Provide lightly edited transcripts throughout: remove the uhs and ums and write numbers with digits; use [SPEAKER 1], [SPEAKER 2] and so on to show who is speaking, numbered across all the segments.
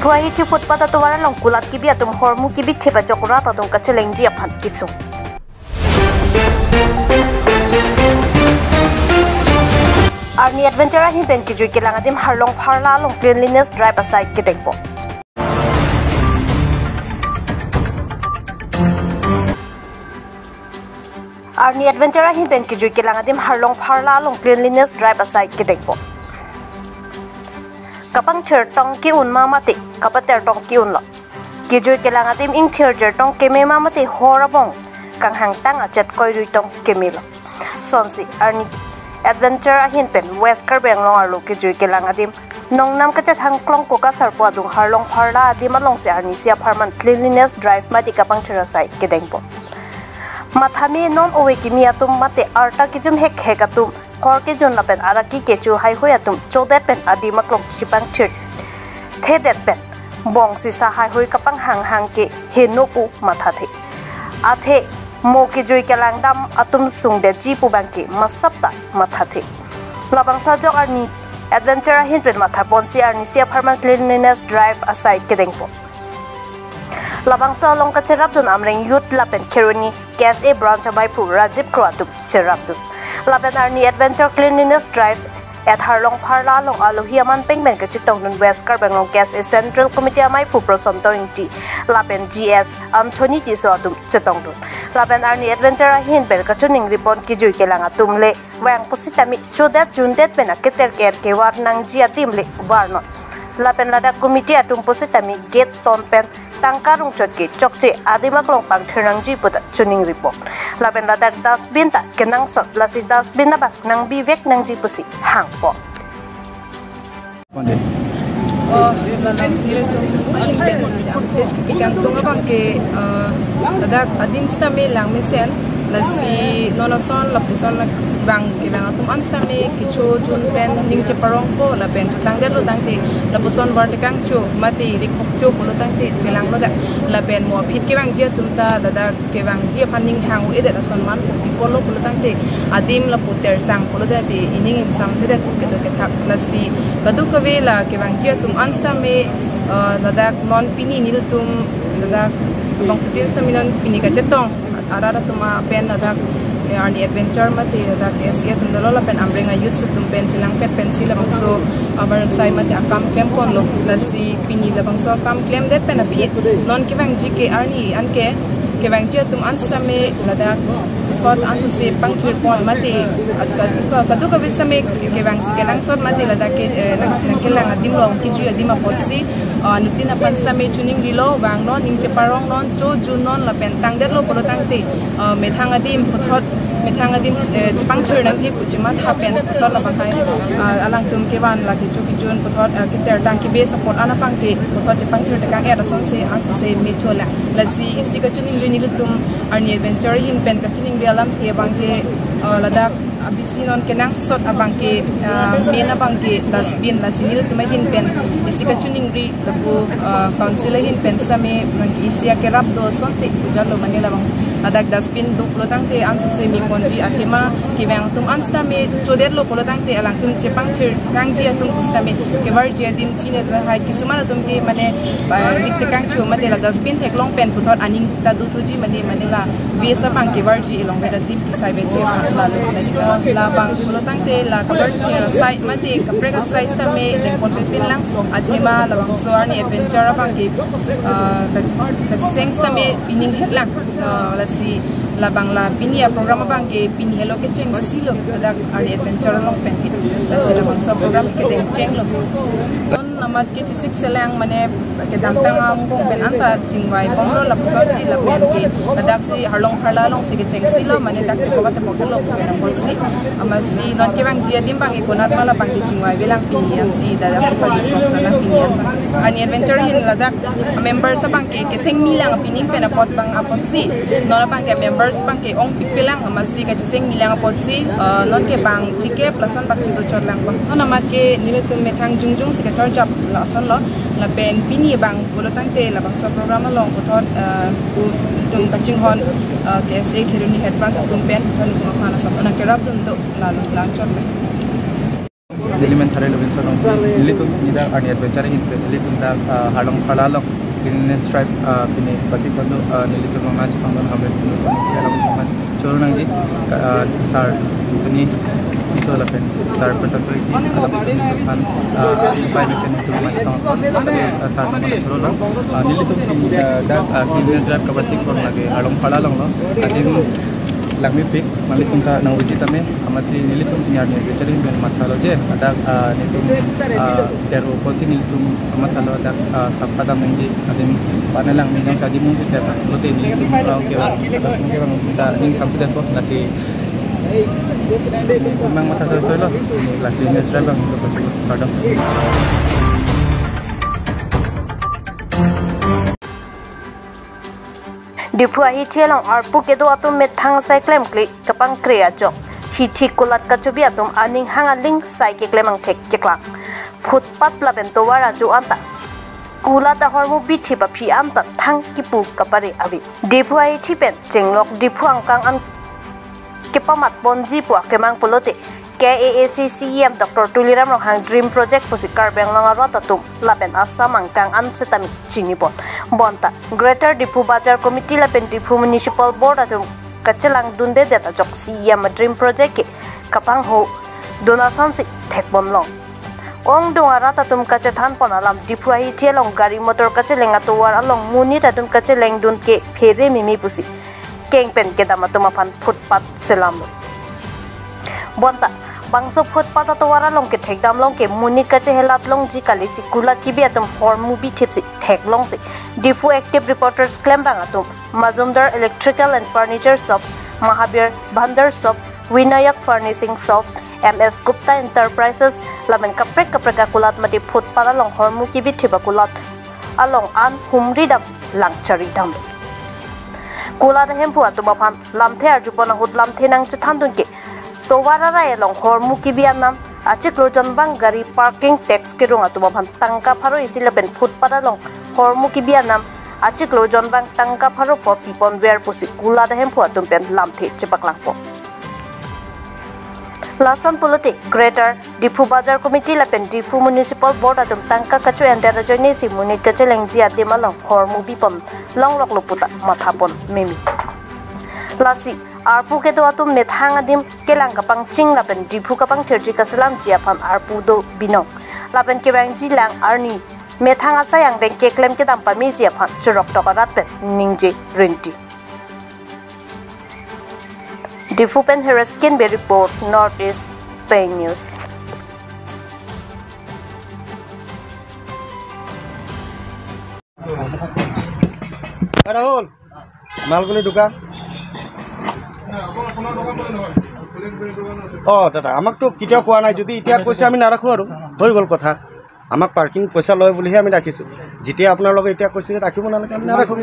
[SPEAKER 1] Huai chi footpath atuwara long kulat kibi atum hormu kibi thepa chokra tatung kacheleng ji aphan kisu. Arni adventure hi ben kijui kelang adim harlong pharla long cleanliness drive aside kedengpo. Arni adventure hi ben kijui kelang adim harlong pharla long cleanliness drive aside kedengpo. Kapang thir tong ki un mamati kapater tong ki un lo kijui kelang adim ing thir jer tong keme mamati horabong kang hang tang achet koi rui tong kemilo sonsi arni adventure ahin pen west karbeng long arlo kijui kelang adim nong nam kachet hang klong ko ka sarpo adung harlong pharla adim along se arni sia farman cleanliness drive mati kapang thir side kedengpo mathami non owe kimi atum mate arta kijum hek hekatum kor ke jon lapen araki kechu hai hoyatum chodet pen adi maklong chipang thir thedet pen bong si sa hai hoi kapang hang hang ke henopu mathathe athe mo ke joi kelang dam atum sungde ji pu bangki masapta mathathe labang sa jok arni adventure hin pen matha ponsi arni sia farman cleanliness drive aside kedengpo labang sa long ka cherap dun amreng youth lapen keruni gas a branch by pu rajib kroatu cherap dun lapen arni adventure cleanliness drive at harlong pharla long alohiaman pengmen ka chitong nun west karbang long gas a central committee amai pu prosom to inti lapen gs anthony ji so atum chitong dun lapen arni adventure hin bel ka chuning report ki jui kelang atum le wang positami chodat jundet pena keter ker ke war nang ji atim le warno lapen lada committee atum positami gate ton pen tangkarung chotki chokche adimak long pang thirang ji puta chuning report lapen lada dustbin ta kenang sot lasi dustbin na bak nang bivek nang ji pusi hangpo
[SPEAKER 2] lapen niletum message ikan tunga bangke ada adim stame lang mesen lasi nonason lapuson bang kibang atum anstame kicho jun pen ning chaparong ko lapen tangder lo tangte lapuson bartikang chu mati rikok chu ko tangte chilang lo da lapen mo phit kibang jia tumta dada kibang jia phaning hangu ede sonman pipolo ko tangte adim laputer sang ko da ti ining exam se da keto ketak lasi kadu kavela kibang jia tum anstame dada non pini nil tum dada bang putin saminan pini ka chetong arara tuma pen dada arni adventure mate da KSA tundalo la pen ambrenga youth sutum pen chilang pet pencil abang so abar sai mate akam claim kon lo lasi pini labang so akam claim det pen aphi non kibang jike arni anke kibang ji tum ansame lada thot ansu se pangthir pon mate kadu ka bisame kibang sikelang sot mate lada ke nakelang adim long kiju adim apotsi nutina pansame tuning lilo wang non ning cheparong non cho junon la pen tang det lo polo tangte methang adim thot methang adim chipang thir nang ji puchima tha pen thot la bangai alang tum kewan la ki chuki jun thot ki ter tang ki be support ana pangte thot chipang thir ta kang era som se ansu se mithola lasi isi ka chuning ri nilutum arni adventure hin pen ka chuning ri alam ke bangke ladak abisinon kenang sot abangke mena bangke dustbin la sinil tumahin pen isika chuning ri labu council hin pen same bangke isia ke rap do sonti jalo manila bang adak dustbin do protangte ansu se mi konji athema kibang tum anstame choder lo protangte alang tum chepang thir kangji atum ustame kebar je dim chine hai kisumana tum ke mane dikte kang chu mate la dustbin theklong pen puthot aning ta du thuji mane manila vesa bang kebar ji long beda dim kisai be che la bang pulo tangte la kabar thera sai mate kapreka sai stame den kon pin lang athema la bang soarni adventure bang ke ka seng stame ining helang la si la bang la pinia program bang ke pin hello ke cheng silo ada ari adventure long pen la si la bang so program ke den cheng lo on namat ke chisik selang mane ke dang tang am bong pen anta chingwai bong lo la puson si la pen ke adak si harlong pharla long si ke cheng silo mane dak te ko ta pokelo ko na kon si amasi non ke bang jia dim bang e konat mala bang ke chingwai belang pinian si da da ko pa di chona pinian ani adventure hin la dak member sa bang ke seng milang pining pen apot bang apot si non bang ke members bang ke ong pik pelang amasi ka seng milang apot si non ke bang tike plus on bang si do chorlang bang non amat ke niletum methang jungjung si ka charjap la son lo la pen pini bang bolo tangte la bang so program long ko thot tum kaching hon KSA khiruni head branch tum pen thon ko khana sap na kerap dun do la chot
[SPEAKER 3] Diliman Thare Robinson Nilitum Nida and Adventure in Nilitum Halong Palalong in Stripe Pini Patipado Nilitum Match Pangan Hamlet Chorunangi Sar Tuni Isolapen Sar Percentage and Pilot Sar Chorola Nilitum Stripe Kabati from Halong Palalong Lagmi pick malitum ka nang visita me amati nilitum niar ni veterin ben matalo je ada nitum teru konsi nilitum matalo ada sampada mengi adem panelang mina sadi mu te lote nilitum rau ke bang kita ning samsudan ko nasi memang mata solo lagi mesra bang ko pada
[SPEAKER 1] Dipua hitielong arpu kedo atum methang cyclem klik kapang krea jok hiti kulat kacubi atum aning hangaling cycle klemang tek keklang footpath laben to wara ju anta kulat a hormu bithi ba phi anta thang kipu kapare abi dipua hitipen chenglok dipuang kang an kepamat bonji pu kemang pulote KAACCEM Dr. Tuliram Rohang Dream Project Pusikar Benglong Rotatum Laben Asamang Kang Ansetami Chinipon Bonta Greater Dipu Bajar Committee Laben Dipu Municipal Board Atum Kachelang Dunde Data Jok CEM Dream Project Kapang Ho Donation Si Thekbon Long Ong Dunga Ratatum Kachethan Ponalam Dipu Ahi Tielong Gari Motor Kacheleng Atuwar Along Muni Tatum Kacheleng Dun Ke Phere Mimi Pusi Kengpen Kedamatumapan Footpath Selam Bonta bangso footpath atawara long ke thekdam long ke munika che helat long ji kali si kula kibi atum form movie tipsi thek long si Difu active reporters claim bang atum Mazumdar Electrical and Furniture Shops Mahabir Bandar Shop Winayak Furnishing Shop MS Gupta Enterprises lamen kaprek kulat mati footpath along form kibi thiba kulat along an humri dam langchari dam kulat hempu atum apam lamthe arjupona hut lamthe nang chathandun ke to warara elong hormu kibianam achiklo jonbang gari parking tax kirunga to bhan tangka pharo isilaben footpath long hormu kibianam achiklo jonbang tangka pharo po pipon wear pusi kula da hempu atum pen lamthe chepaklang po Lasan Puloti Greater Difu Bajar Committee Lapen Difu Municipal Board atum tangka kachu endera joini si munit kacheleng ji adimalong hormu bipon long lok luputa mathapon mimi Lasi arpu ke do atum methang adim kelang kapang ching laben dipu kapang thirji kasalam jiapam arpu do binong laben ke bang ji lang arni methang asayang reng ke klem ke dam pami jiapam churok tokarat pen ningje renti difu pen heraskin be report Northeast Pay News
[SPEAKER 4] Rahul Malguni dukan দাদা আমাক তো কেতিয়াও কোৱা নাই যদি এতিয়া কৈছে আমি নাৰাখোঁ আৰু হৈ গ'ল কথা আমাক পাৰ্কিং পইচা লয় বুলিহে আমি ৰাখিছোঁ যেতিয়া আপোনাৰ লগত এতিয়া কৈছে যে ৰাখিব নালাগে আমি নাৰাখোঁ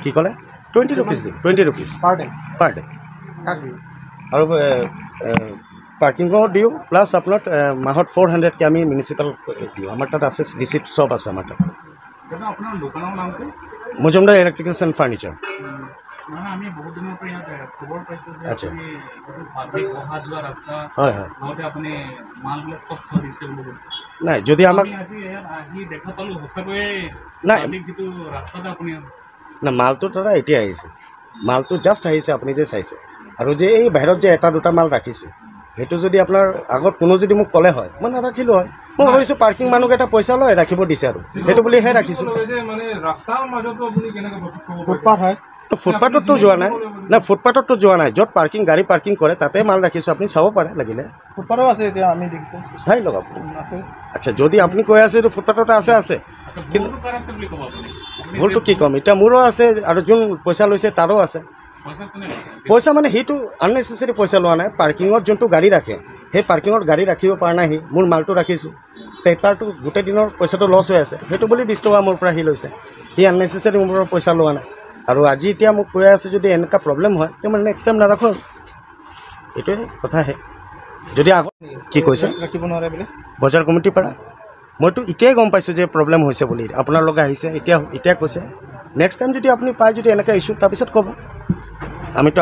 [SPEAKER 4] কি ক'লে 20 rupees দিম 20 rupees পাৰ ডে আৰু পাৰ্কিঙো দিওঁ প্লাছ আপোনাৰ মাহত 400 কে আমি মিউনিচিপাল দিওঁ আমাৰ তাত আছে ৰিচিপ্ট চব আছে আমাৰ তাত আপোনাৰ দোকানৰ নামটো মজুমদাৰ ইলেক্ট্ৰিকেলছ এণ্ড ফাৰ্নিচাৰ আমি বহুত দিনৰ পৰা ইয়াত খবৰ পাইছোঁ যে আপুনি পাব্লিক অহা যোৱা ৰাস্তা হয় হয় লগতে আপুনি মালবিলাক সব কৰিছে বুলি কৈছে নাই যদি আমাক আজি ইয়াত আহি দেখা পালোঁ সঁচাকৈ পাব্লিক যিটো ৰাস্তাটা আপুনি না মালটো তাৰা এতিয়া আহিছে মালটো জাষ্ট আহিছে আপুনি যে চাইছে আৰু যে এই বাহিৰত যে এটা দুটা মাল ৰাখিছোঁ সেইটো যদি আপোনাৰ আগত কোনো যদি মোক ক'লে হয় মই নাৰাখিলোঁ হয় মই ভাবিছোঁ পাৰ্কিং মানুহক এটা পইচা লয় ৰাখিব দিছে আৰু সেইটো বুলিহে ৰাখিছোঁ মানে ৰাস্তাৰ মাজতো আপুনি কেনেকৈ ফুটপাথ হয় ফুটপাথতো যোৱা নাই না ফুটপাথতো যোৱা নাই য'ত পাৰ্কিং গাড়ী পাৰ্কিং কৰে তাতে মাল ৰাখিছোঁ আপুনি চাব পাৰে লাগিলে ফুটপাথো আছে এতিয়া আমি দেখিছোঁ চাই লওক আপুনি আছে আচ্ছা যদি আপুনি কৈ আছে এইটো ফুটপাথতে আছে কিন্তু ভুলটো কি ক'ম এতিয়া মোৰো আছে আৰু যোন পইচা লৈছে তাৰো আছে পইচা মানে সেইটো আননেচেচাৰী পইচা লোৱা নাই পাৰ্কিঙত যোনটো গাড়ী ৰাখে সেই পাৰ্কিঙত গাড়ী ৰাখিব পৰা নাই সি মোৰ মালটো ৰাখিছোঁ তাৰটো গোটেই দিনৰ পইচাটো লছ হৈ আছে সেইটো বুলি 20 টকা মোৰ পৰা সি লৈছে সি আননেচেচাৰী মোৰ পৰা পইচা লোৱা নাই আৰু আজি এতিয়া মোক কৈ আছে যদি এনেকুৱা প্ৰব্লেম হয় তে মানে নেক্সট টাইম নাৰাখোঁ এইটোৱে কথাহে যদি আগত কি কৈছে ৰাখিব নোৱাৰে বুলি বজাৰ কমিটিৰ পৰা মইতো এতিয়াই গম পাইছোঁ যে প্ৰব্লেম হৈছে বুলি আপোনাৰ লগত আহিছে এতিয়া কৈছে নেক্সট টাইম যদি আপুনি পায় যদি এনেকুৱা ইছ্যু তাৰপিছত ক'ব আমিতো